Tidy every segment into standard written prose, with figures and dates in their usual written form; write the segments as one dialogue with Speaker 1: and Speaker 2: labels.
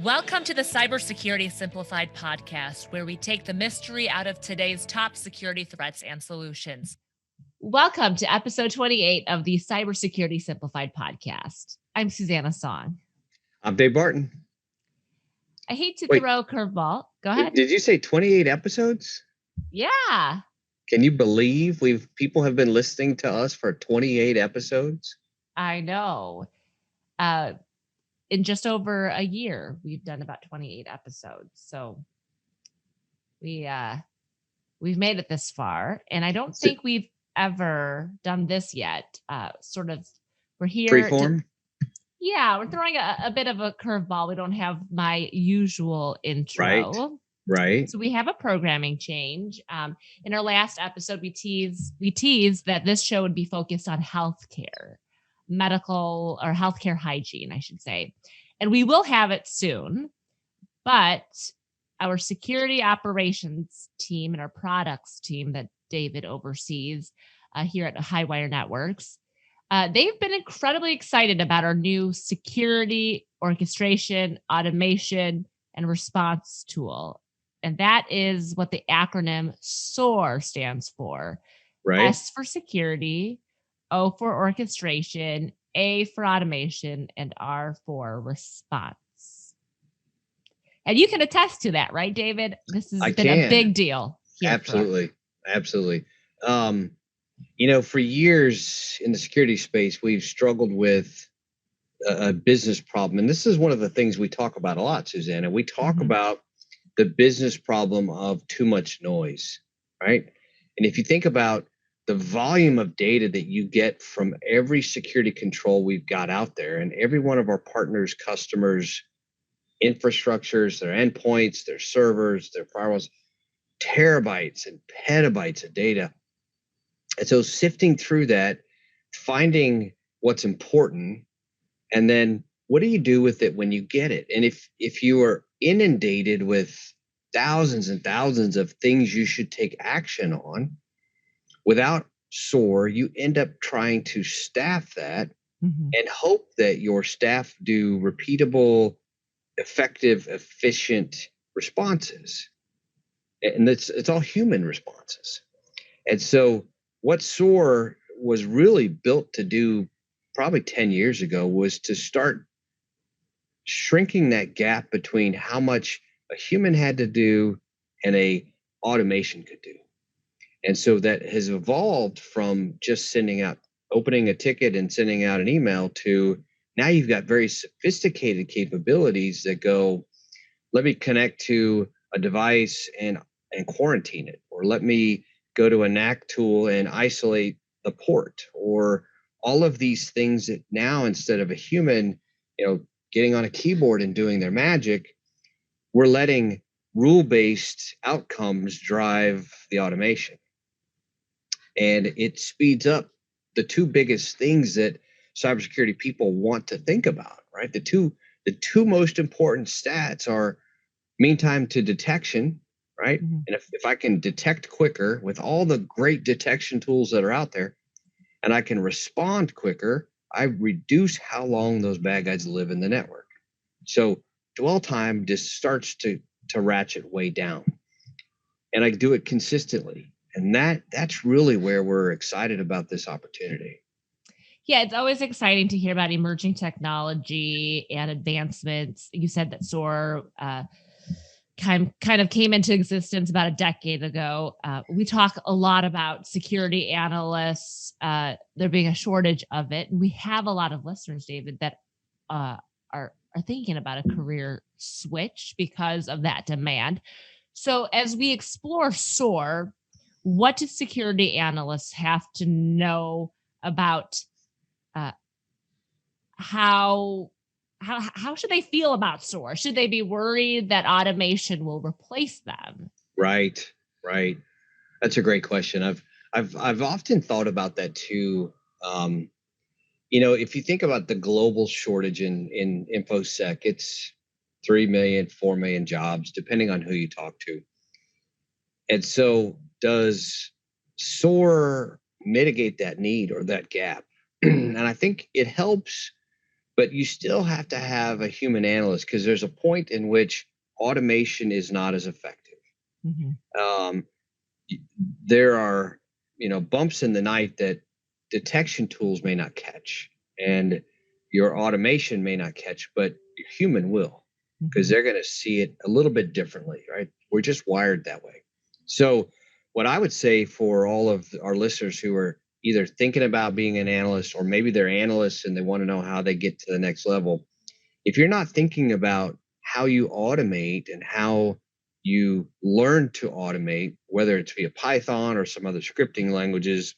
Speaker 1: Welcome to the Cybersecurity Simplified podcast, where we take the mystery out of today's top security threats and solutions.
Speaker 2: Welcome to episode 28 of the Cybersecurity Simplified podcast. I'm Susanna Song.
Speaker 3: I'm Dave Barton.
Speaker 2: I hate to throw a curveball. Go ahead.
Speaker 3: Did you say 28 episodes?
Speaker 2: Yeah.
Speaker 3: Can you believe people have been listening to us for 28 episodes?
Speaker 2: I know. In just over a year, we've done about 28 episodes. So we've made it this far, and I don't think we've ever done this yet. We're here.
Speaker 3: Freeform?
Speaker 2: Yeah, we're throwing a bit of a curveball. We don't have my usual intro.
Speaker 3: Right.
Speaker 2: So we have a programming change. In our last episode, we teased that this show would be focused on healthcare, medical or healthcare hygiene, I should say. And we will have it soon. But our security operations team and our products team that David oversees here at Highwire Networks, they've been incredibly excited about our new security, orchestration, automation, and response tool. And that is what the acronym SOAR stands for.
Speaker 3: Right.
Speaker 2: S for security, O for orchestration, A for automation, and R for response. And you can attest to that, right, David? This has been a big deal.
Speaker 3: Absolutely. For years in the security space, we've struggled with a business problem. And this is one of the things we talk about a lot, Susanna. We talk about the business problem of too much noise, right? And if you think about the volume of data that you get from every security control we've got out there, and every one of our partners, customers, infrastructures, their endpoints, their servers, their firewalls, terabytes and petabytes of data. And so sifting through that, finding what's important, and then what do you do with it when you get it? And if you are inundated with thousands and thousands of things you should take action on, without SOAR, you end up trying to staff that and hope that your staff do repeatable, effective, efficient responses. And it's all human responses. And so what SOAR was really built to do probably 10 years ago was to start shrinking that gap between how much a human had to do and a automation could do. And so that has evolved from just opening a ticket and sending out an email to now you've got very sophisticated capabilities that go, let me connect to a device and quarantine it, or let me go to a NAC tool and isolate the port, or all of these things that now instead of a human, getting on a keyboard and doing their magic, we're letting rule-based outcomes drive the automation. And it speeds up the two biggest things that cybersecurity people want to think about, right? The two most important stats are mean time to detection, right? And if I can detect quicker with all the great detection tools that are out there, and I can respond quicker, I reduce how long those bad guys live in the network. So dwell time just starts to ratchet way down. And I do it consistently. And that's really where we're excited about this opportunity.
Speaker 2: Yeah, it's always exciting to hear about emerging technology and advancements. You said that SOAR kind of came into existence about a decade ago. We talk a lot about security analysts, there being a shortage of it. And we have a lot of listeners, David, that are thinking about a career switch because of that demand. So as we explore SOAR, what do security analysts have to know about how should they feel about SOAR? Should they be worried that automation will replace them?
Speaker 3: Right. That's a great question. I've often thought about that too. If you think about the global shortage in InfoSec, it's 3 million, 4 million jobs, depending on who you talk to. And so does SOAR mitigate that need or that gap? And I think it helps, but you still have to have a human analyst because there's a point in which automation is not as effective. Um, there are, bumps in the night that detection tools may not catch, and your automation may not catch, but your human will, because they're going to see it a little bit differently, right? We're just wired that way. So what I would say for all of our listeners who are either thinking about being an analyst, or maybe they're analysts and they want to know how they get to the next level, if you're not thinking about how you automate and how you learn to automate, whether it's via Python or some other scripting languages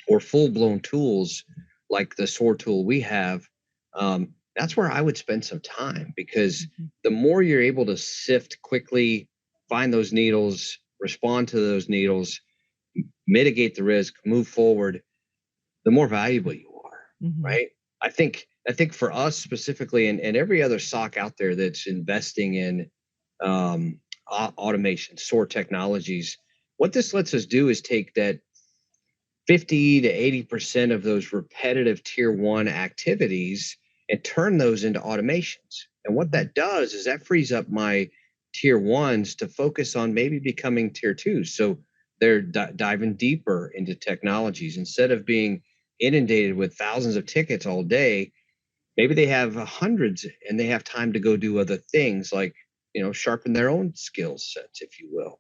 Speaker 3: or full-blown tools like the SOAR tool we have, that's where I would spend some time, because the more you're able to sift quickly, find those needles, respond to those needles, mitigate the risk, move forward, the more valuable you are, right? I think for us specifically, and every other SOC out there that's investing in automation, SOAR technologies, what this lets us do is take that 50 to 80% of those repetitive tier one activities and turn those into automations. And what that does is that frees up my tier ones to focus on maybe becoming tier twos. So they're diving deeper into technologies instead of being inundated with thousands of tickets all day. Maybe they have hundreds and they have time to go do other things like, sharpen their own skill sets, if you will.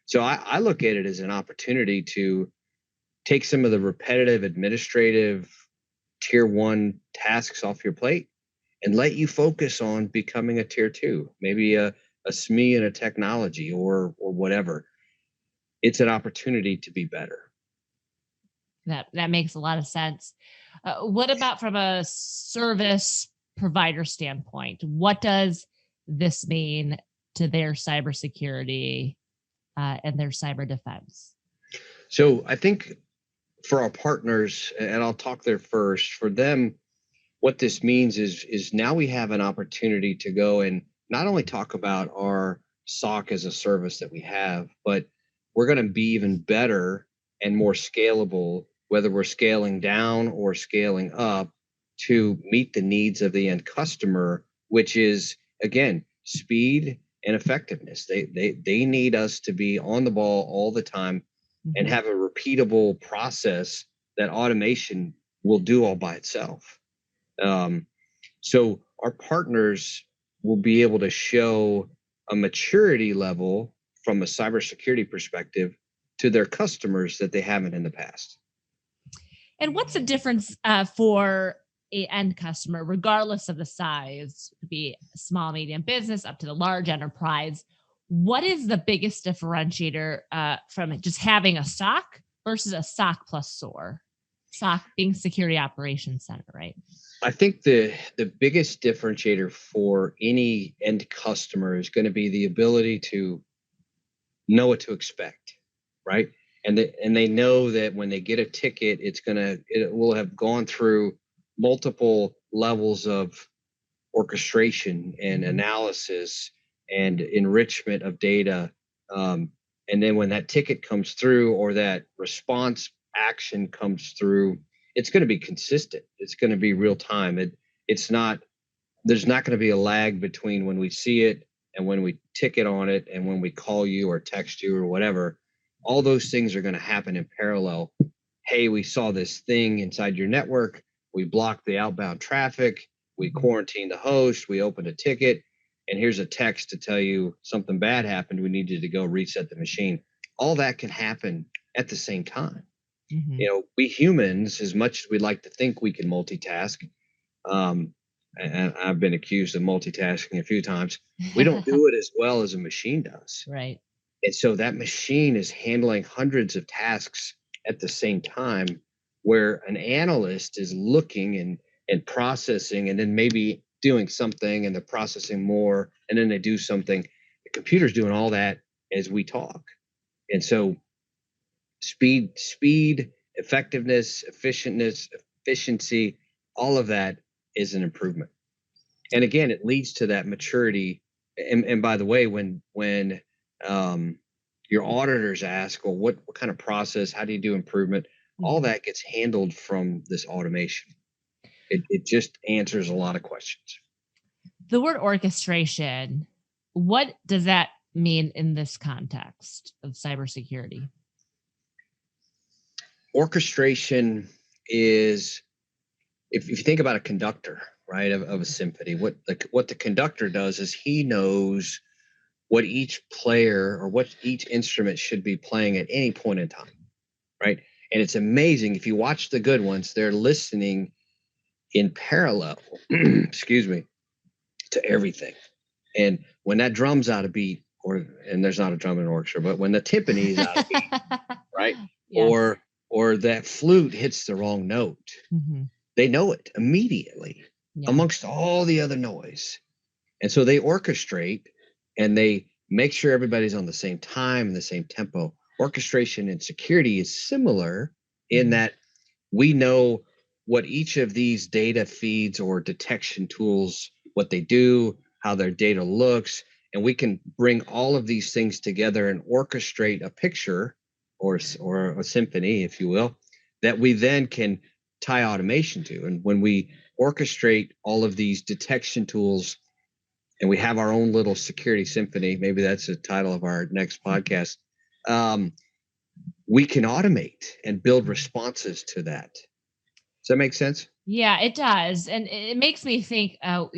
Speaker 3: So I look at it as an opportunity to take some of the repetitive administrative tier one tasks off your plate and let you focus on becoming a tier two, maybe a SME in a technology or whatever. It's an opportunity to be better.
Speaker 2: That makes a lot of sense. What about from a service provider standpoint? What does this mean to their cybersecurity and their cyber defense?
Speaker 3: So I think for our partners, and I'll talk there first, for them, what this means is now we have an opportunity to go and not only talk about our SOC as a service that we have, but we're going to be even better and more scalable, whether we're scaling down or scaling up to meet the needs of the end customer, which is, again, speed and effectiveness. They need us to be on the ball all the time and have a repeatable process that automation will do all by itself. So our partners will be able to show a maturity level from a cybersecurity perspective to their customers that they haven't in the past.
Speaker 2: And what's the difference for an end customer, regardless of the size? It could be a small, medium business up to the large enterprise. What is the biggest differentiator from just having a SOC versus a SOC plus SOAR? SOC being Security Operations Center, right?
Speaker 3: I think the biggest differentiator for any end customer is going to be the ability to know what to expect, right? And they know that when they get a ticket, it will have gone through multiple levels of orchestration and analysis and enrichment of data. And then when that ticket comes through or that response action comes through, it's going to be consistent. It's going to be real time. There's not going to be a lag between when we see it and when we ticket on it and when we call you or text you or whatever. All those things are going to happen in parallel. Hey, we saw this thing inside your network. We blocked the outbound traffic. We quarantined the host. We opened a ticket. And here's a text to tell you something bad happened. We need you to go reset the machine. All that can happen at the same time. We humans, as much as we'd like to think we can multitask, and I've been accused of multitasking a few times, we don't do it as well as a machine does.
Speaker 2: Right.
Speaker 3: And so that machine is handling hundreds of tasks at the same time, where an analyst is looking and processing and then maybe doing something, and they're processing more, and then they do something. The computer's doing all that as we talk. And so speed, effectiveness, efficiency, all of that is an improvement. And again, it leads to that maturity. And by the way, when your auditors ask, well, what kind of process, how do you do improvement? All that gets handled from this automation. It just answers a lot of questions.
Speaker 2: The word orchestration, what does that mean in this context of cybersecurity?
Speaker 3: Orchestration is, if you think about a conductor, right, of a symphony, what the conductor does is he knows what each player or what each instrument should be playing at any point in time, right? And it's amazing. If you watch the good ones, they're listening in parallel, excuse me, to everything. And when that drum's out of beat, and there's not a drum in an orchestra, but when the timpani is out of beat, right? Yes. Or that flute hits the wrong note, they know it immediately amongst all the other noise. And so they orchestrate and they make sure everybody's on the same time and the same tempo. Orchestration and security is similar in that we know what each of these data feeds or detection tools, what they do, how their data looks, and we can bring all of these things together and orchestrate a picture or a symphony, if you will, that we then can tie automation to. And when we orchestrate all of these detection tools and we have our own little security symphony, maybe that's the title of our next podcast, we can automate and build responses to that. Does that make sense?
Speaker 2: Yeah, it does. And it makes me think, I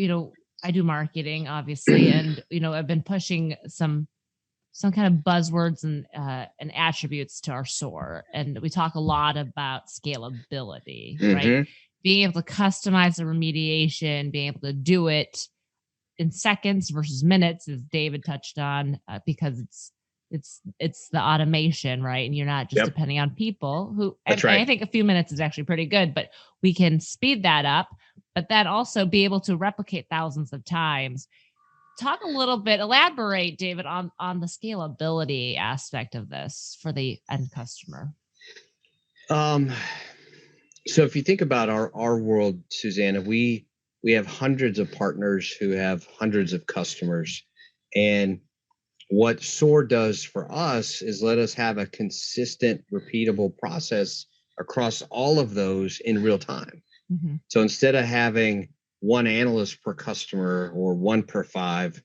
Speaker 2: do marketing, obviously, and, I've been pushing some kind of buzzwords and attributes to our SOAR. And we talk a lot about scalability, right? Being able to customize the remediation, being able to do it in seconds versus minutes, as David touched on, because it's the automation, right? And you're not just depending on people who,
Speaker 3: That's right.
Speaker 2: I think a few minutes is actually pretty good, but we can speed that up, but then also be able to replicate thousands of times. Talk a little bit, elaborate, David, on the scalability aspect of this for the end customer.
Speaker 3: So if you think about our world, Susanna, we have hundreds of partners who have hundreds of customers. And what SOAR does for us is let us have a consistent, repeatable process across all of those in real time. So instead of having one analyst per customer or one per 5,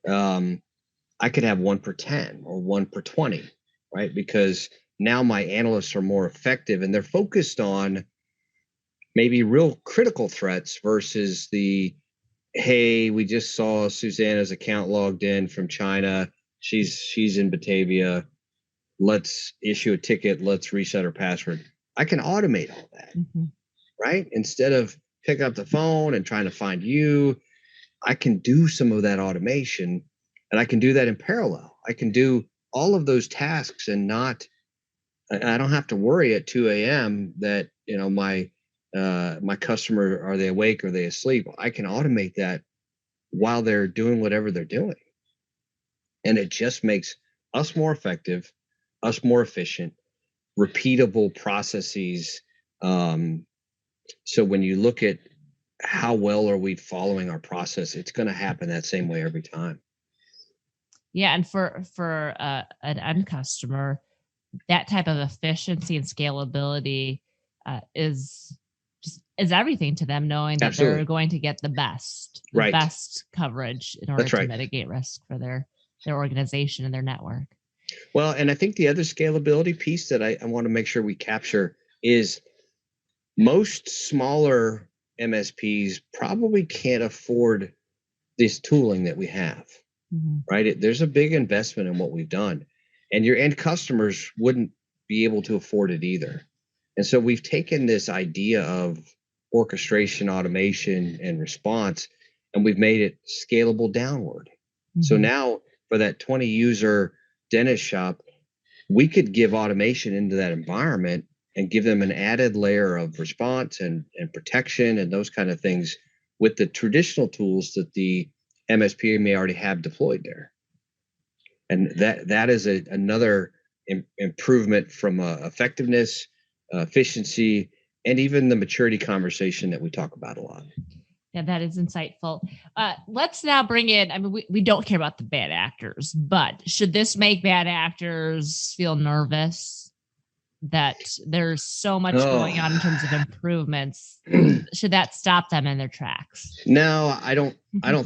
Speaker 3: I could have 1 per 10 or 1 per 20, right? Because now my analysts are more effective and they're focused on maybe real critical threats versus the, hey, we just saw Susanna's account logged in from China. She's in Batavia. Let's issue a ticket. Let's reset her password. I can automate all that, right? Instead of picking up the phone and trying to find you, I can do some of that automation, and I can do that in parallel. I can do all of those tasks and I don't have to worry at 2 a.m. that, my customer, are they awake? Are they asleep? I can automate that while they're doing whatever they're doing. And it just makes us more effective, us more efficient, repeatable processes. So when you look at how well are we following our process, it's going to happen that same way every time.
Speaker 2: Yeah. And for an end customer, that type of efficiency and scalability is everything to them, knowing that they're going to get the best coverage in order to mitigate risk for their organization and their network.
Speaker 3: Well, and I think the other scalability piece that I want to make sure we capture is most smaller MSPs probably can't afford this tooling that we have, right? There's a big investment in what we've done, and your end customers wouldn't be able to afford it either. And so we've taken this idea of orchestration, automation, and response, and we've made it scalable downward. So now for that 20 user dentist shop, we could give automation into that environment and give them an added layer of response and protection and those kind of things with the traditional tools that the MSP may already have deployed there. And that is another improvement from effectiveness, efficiency, and even the maturity conversation that we talk about a lot.
Speaker 2: Yeah, that is insightful. Let's now bring in, I mean, we don't care about the bad actors, but should this make bad actors feel nervous? that there's so much going on in terms of improvements. Should that stop them in their tracks?
Speaker 3: No, I don't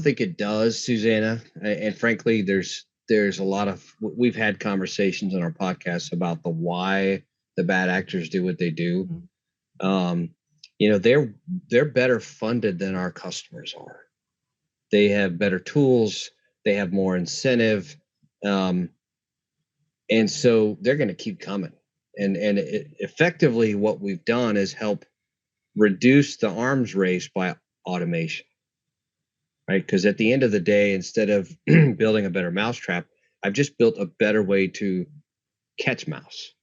Speaker 3: think it does, Susanna. And frankly, there's a lot of, we've had conversations on our podcast about the why the bad actors do what they do. They're better funded than our customers are. They have better tools. They have more incentive. And so they're going to keep coming. And effectively what we've done is help reduce the arms race by automation, right? Because at the end of the day, instead of building a better mousetrap, I've just built a better way to catch mice.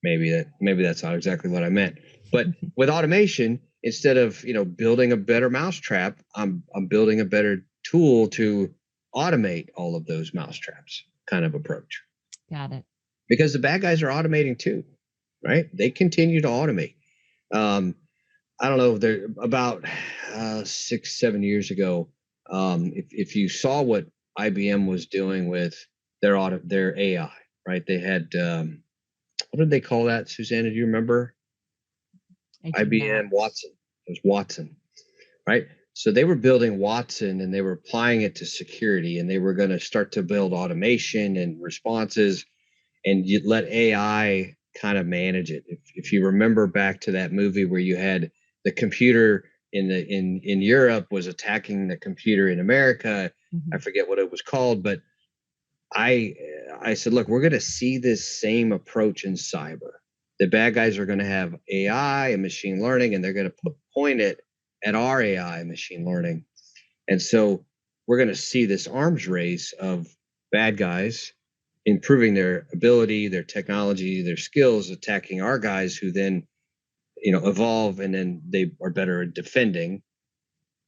Speaker 3: Maybe that's not exactly what I meant. But with automation, instead of building a better mousetrap, I'm building a better tool to automate all of those mousetraps kind of approach.
Speaker 2: Got it.
Speaker 3: Because the bad guys are automating too, right? They continue to automate. I don't know, they're about 6-7 years ago. If you saw what IBM was doing with their AI, right? They had, what did they call that, Susanna? Do you remember? IBM Watson. It was Watson, right? So they were building Watson and they were applying it to security, and they were going to start to build automation and responses, and you'd let AI kind of manage it. If you remember back to that movie where you had the computer in Europe was attacking the computer in America. I forget what it was called, but I said, look, we're going to see this same approach in cyber. The bad guys are going to have AI and machine learning, and they're going to point it at our AI and machine learning. And so we're going to see this arms race of bad guys improving their ability, their technology, their skills, attacking our guys who then, evolve, and then they are better at defending.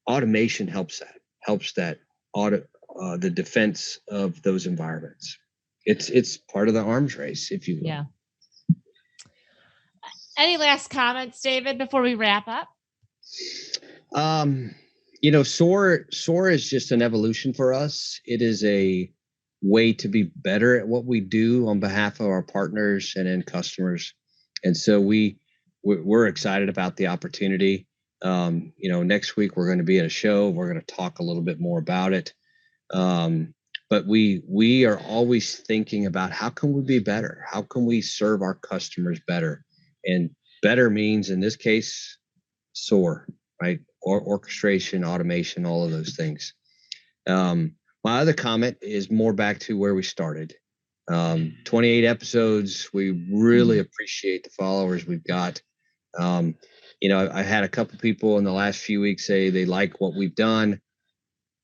Speaker 3: Automation helps the defense of those environments. It's part of the arms race, if you will.
Speaker 2: Yeah. Any last comments, David, before we wrap up?
Speaker 3: SOAR is just an evolution for us. It is a way to be better at what we do on behalf of our partners and end customers. And so we're excited about the opportunity. Next week we're going to be at a show. We're going to talk a little bit more about it. But we are always thinking about how can we be better? How can we serve our customers better? And better means, in this case, SOAR, right? Or orchestration, automation, all of those things. My other comment is more back to where we started. 28 episodes. We really appreciate the followers we've got. I had a couple people in the last few weeks say they like what we've done.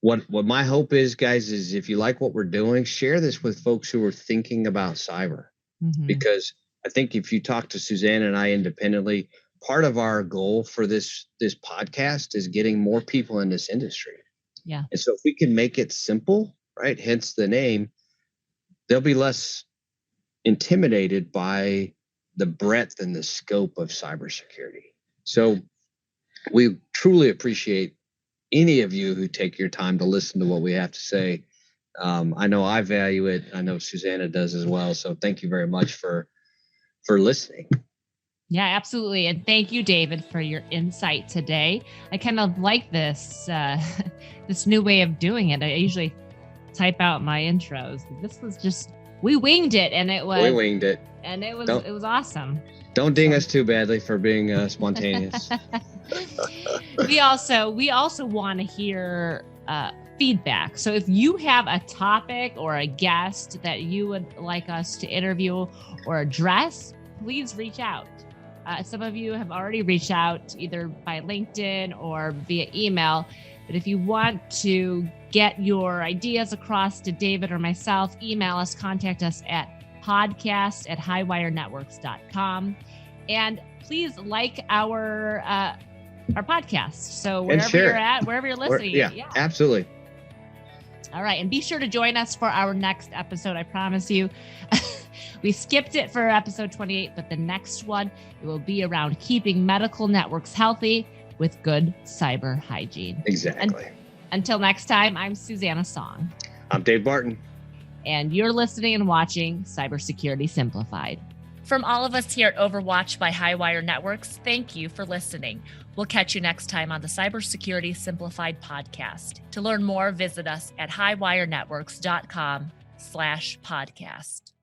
Speaker 3: What my hope is, guys, is if you like what we're doing, share this with folks who are thinking about cyber. Because I think if you talk to Suzanne and I independently, part of our goal for this podcast is getting more people in this industry.
Speaker 2: Yeah.
Speaker 3: And so if we can make it simple, right, hence the name, they'll be less intimidated by the breadth and the scope of cybersecurity. So we truly appreciate any of you who take your time to listen to what we have to say. I know I value it. I know Susanna does as well. So thank you very much for listening.
Speaker 2: Yeah, absolutely. And thank you, David, for your insight today. I kind of like this this new way of doing it. I usually type out my intros. This was just, we winged it, and it was awesome.
Speaker 3: Don't ding us too badly for being spontaneous.
Speaker 2: We also want to hear feedback. So if you have a topic or a guest that you would like us to interview or address, please reach out. Some of you have already reached out either by LinkedIn or via email. But if you want to get your ideas across to David or myself, email us, contact us at podcast@highwirenetworks.com. And please like our podcast. So wherever you're at, wherever you're listening.
Speaker 3: Yeah, absolutely.
Speaker 2: All right. And be sure to join us for our next episode. I promise you. We skipped it for episode 28, but the next one, it will be around keeping medical networks healthy with good cyber hygiene.
Speaker 3: Exactly.
Speaker 2: Until next time, I'm Susanna Song.
Speaker 3: I'm Dave Barton.
Speaker 2: And you're listening and watching Cybersecurity Simplified.
Speaker 1: From all of us here at Overwatch by Highwire Networks, thank you for listening. We'll catch you next time on the Cybersecurity Simplified podcast. To learn more, visit us at highwirenetworks.com/podcast.